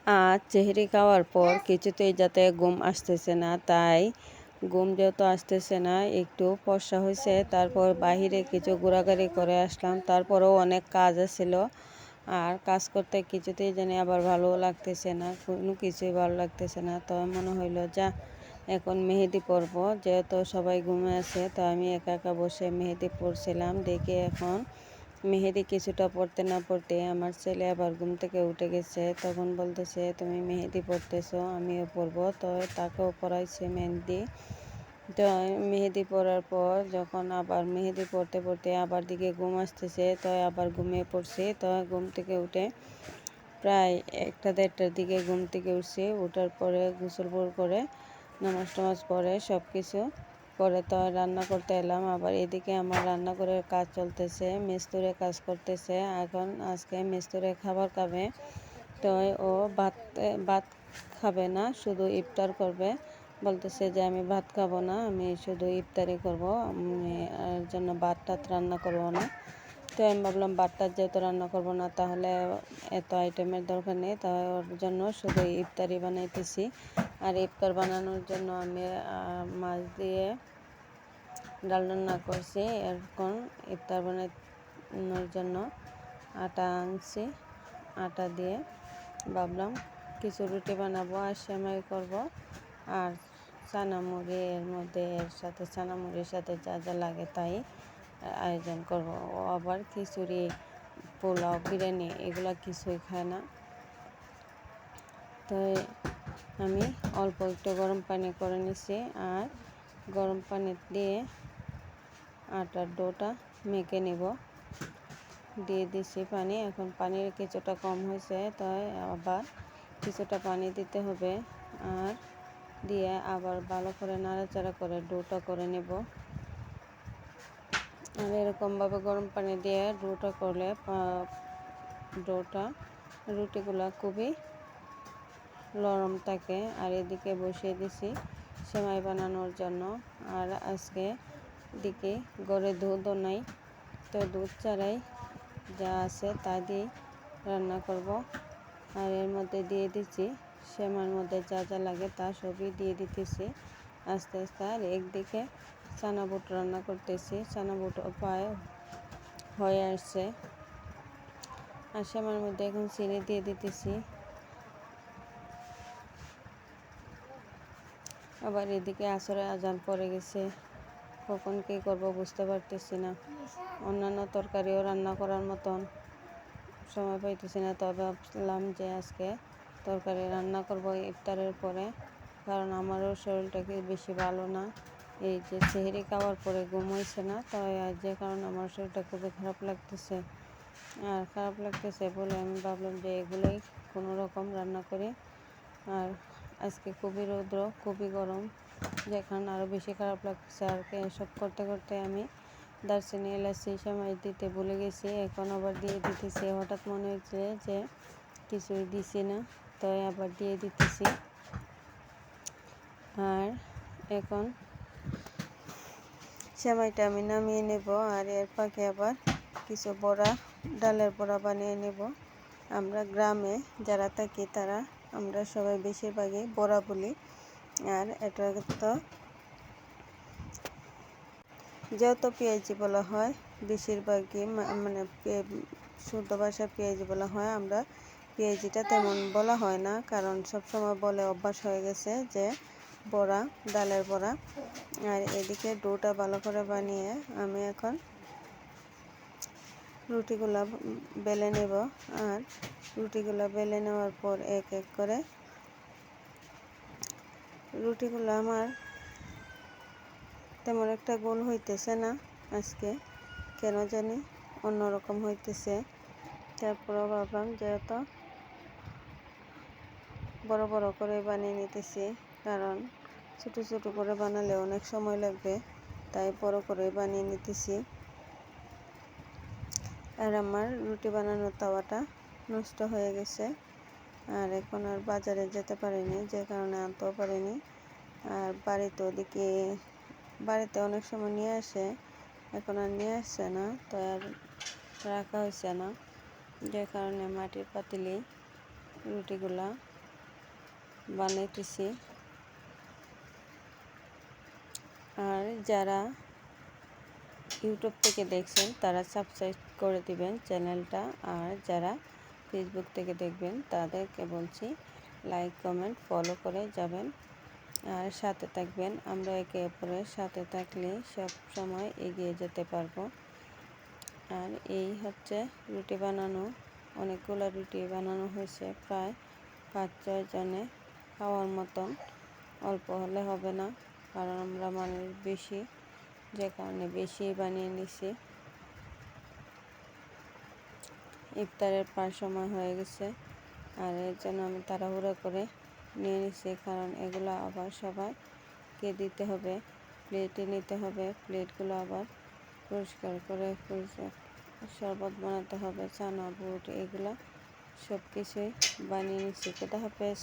আজ সেহরি খাওয়ার পর কিছুতেই যাতে ঘুম আসতেছে না, তাই ঘুম যেহেতু আসতেছে না একটু ফর্সা হয়েছে, তারপর বাহিরে কিছু ঘোরাঘুরি করে আসলাম। তারপরেও অনেক কাজ আছিল, আর কাজ করতে কিছুতেই জানি আবার ভালো লাগতেছে না, কোনো কিছুই ভালো লাগতেছে না। তো মনে হইলো যা এখন মেহেদি পরব, যেহেতু সবাই ঘুমে আছে, তো আমি একা একা বসে মেহেদি পরছিলাম। দেখে এখন মেহেদি কিছুটা পড়তে না পড়তে আমার ছেলে আবার ঘুম থেকে উঠে গেছে। তখন বলতেছে তুমি মেহেদি পড়তেছো, আমিও পরবো। তো তাকেও পড়াইছে মেহেদি। তো মেহেদি পড়ার পর যখন আবার মেহেদি পড়তে পড়তে আবার দিকে ঘুম আসতেছে, তো আবার ঘুমিয়ে পড়ছি। তো ঘুম থেকে উঠে প্রায় 1-1:30টার দিকে ঘুম থেকে উঠছি। উঠার পরে গোসল করে নামাজ টামাজ পড়ে সব কিছু করে তো রান্না করতে এলাম। আবার এদিকে আমার রান্নাঘরের কাজ চলতেছে, মিস্ত্রি কাজ করতেছে। এখন আজকে মিস্ত্রি খাবার খাবে, তো ও ভাত খাবে না, শুধু ইফতার করবে। বলতেছে যে আমি ভাত খাবো না, আমি শুধু ইফতারি করবো, আমি এর জন্য ভাত টাত রান্না করবো না। তো আমি ভাবলাম ভাত টাত যেহেতু রান্না করবো না, তাহলে এত আইটেমের দরকার নেই, তাই ওর জন্য শুধু ইফতারি বানাইতেছি। আর ইফতার বানানোর জন্য আমি মাছ দিয়ে ডাল রান্না করছি। এখন ইফতার বানানোর জন্য আটা আনছি, আটা দিয়ে ভাবলাম কিছু রুটি বানাবো আর সেমাই করব, আর চানামুড়ি এর মধ্যে, এর সাথে চানামুড়ির সাথে যা যা লাগে তাই আয়োজন করব। ও আবার খিচুড়ি, পোলাও, বিরিয়ানি এগুলো কিছুই খায় না। তো আমি অল্প একটু গরম পানি করে নিছি, আর গরম পানি দিয়ে আটার ডোটা মেখে নেব। দিয়ে দিছি পানি, এখন পানির কিছুটা কম হয়েছে, তাই আবার কিছুটা পানি দিতে হবে। আর দিয়ে আবার ভালো করে নাড়াচাড়া করে ডোটা করে নেব। আর এরকমভাবে গরম পানি দিয়ে ডোটা করলে রুটিগুলো খুবই নরম থাকে। আর এদিকে বসিয়ে দিছি সেমাই বানানোর জন্য। আর আজকে দিকে গড়ে দুধও নাই, তো দুধ ছাড়াই যা আছে তা দিয়ে রান্না করব। আর এর মধ্যে দিয়ে দিচ্ছি সেমাইয়ের মধ্যে যা যা লাগে তা সবই দিয়ে দিতেছি আস্তে আস্তে। আর একদিকে চানা বুট রান্না করতেছি, চানা বুট প্রায় হয়ে আসছে। আর সেমাইয়ের মধ্যে এখন চিনি দিয়ে দিতেছি। আবার এদিকে আসরে আজান পড়ে গেছে, কখন কী করব বুঝতে পারতেছি না। অন্যান্য তরকারিও রান্না করার মতন সময় পাইতেছি না, তবে ভাবলাম যে আজকে তরকারি রান্না করব ইফতারের পরে, কারণ আমারও শরীরটা কি বেশি ভালো না। এই যে সেহরি খাওয়ার পরে ঘুম হয়েছে না, তাই যে কারণে আমার শরীরটা খুবই খারাপ লাগতেছে। আর খারাপ লাগতেছে বলে আমি ভাবলাম যে এগুলোই কোনো রকম রান্না করি। আর আজকে খুবই রৌদ্র, খুবই গরম, যে কারণে আরও বেশি খারাপ লাগতেছে। আর এসব করতে করতে আমি দারচিনি, এলাচি, সেমাই দিতে ভুলে গেছি, এখন আবার দিয়ে দিতেছি। হঠাৎ মনে হচ্ছে যে কিছুই দিছি না, তাই আবার দিয়ে দিতেছি। আর এখন সেমাইটা আমি নামিয়ে নেব, আর এর ফাঁকে আবার কিছু বড়া, ডালের বড়া বানিয়ে নেব। আমরা গ্রামে যারা থাকি তারা আমরা সবাই বেশিরভাগই বড়া বলি। আর এটা তো যেহেতু পেঁয়াজি বলা হয়, বেশিরভাগই মানে শুদ্ধ ভাষায় পেঁয়াজি বলা হয়। আমরা পেঁয়াজিটা তেমন বলা হয় না, কারণ সবসময় বলে অভ্যাস হয়ে গেছে যে বড়া, ডালের বড়া। আর এদিকে ডোটা ভালো করে বানিয়ে আমি এখন রুটিগুলা বেলে নেব। আর রুটিগুলা বেলে নেওয়ার পর এক এক করে রুটিগুলো আমার তেমন একটা গোল হইতেছে না আজকে, কেন জানি অন্যরকম হইতেছে। তারপরেও ভাবলাম যেহেতু বড় বড় করে বানিয়ে নিতেছি, কারণ ছোট ছোট করে বানালে অনেক সময় লাগবে, তাই বড় করে বানিয়ে নিতেছি। আর আমার রুটি বানানোর তাওয়াটা নষ্ট হয়ে গেছে, আর এখন আর বাজারে যেতে পারিনি, যে কারণে আনতেও পারিনি। আর বাড়িতে অনেক সময় নিয়ে আসে, এখন আর নিয়ে আসছে না, তো আর রাখা হয়েছে না, যে কারণে মাটির পাতিলেই রুটিগুলা বানাইতেছি। আর যারা ইউটিউব থেকে দেখছেন তারা সাবস্ক্রাইব করে দিবেন চ্যানেলটা, আর যারা ফেসবুক থেকে দেখবেন তাদেরকে বলছি লাইক কমেন্ট ফলো করে যাবেন আর সাথে থাকবেন। আমরা একে অপরের সাথে থাকলে সব সময় এগিয়ে যেতে পারবো। আর এই হচ্ছে রুটি বানানো, অনেকগুলো রুটি বানানো হয়েছে, প্রায় 5-6 জনে খাওয়ার মতন। অল্প হলে হবে না, কারণ আমরা মানুষ বেশি, যে কারণে বেশি বানিয়ে নিছি। ইফতারের প্রায় সময় হয়ে গেছে, আর এর জন্য আমি তাড়াহুড়ো করে নিয়ে নিছি, কারণ এগুলো আবার সবাইকে দিতে হবে, প্লেটে নিতে হবে। প্লেটগুলো আবার পরিষ্কার করে শরবত বানাতে হবে, চানা বুট এগুলো সব কিছুই বানিয়ে নিচ্ছি। খোদা হাফেজ।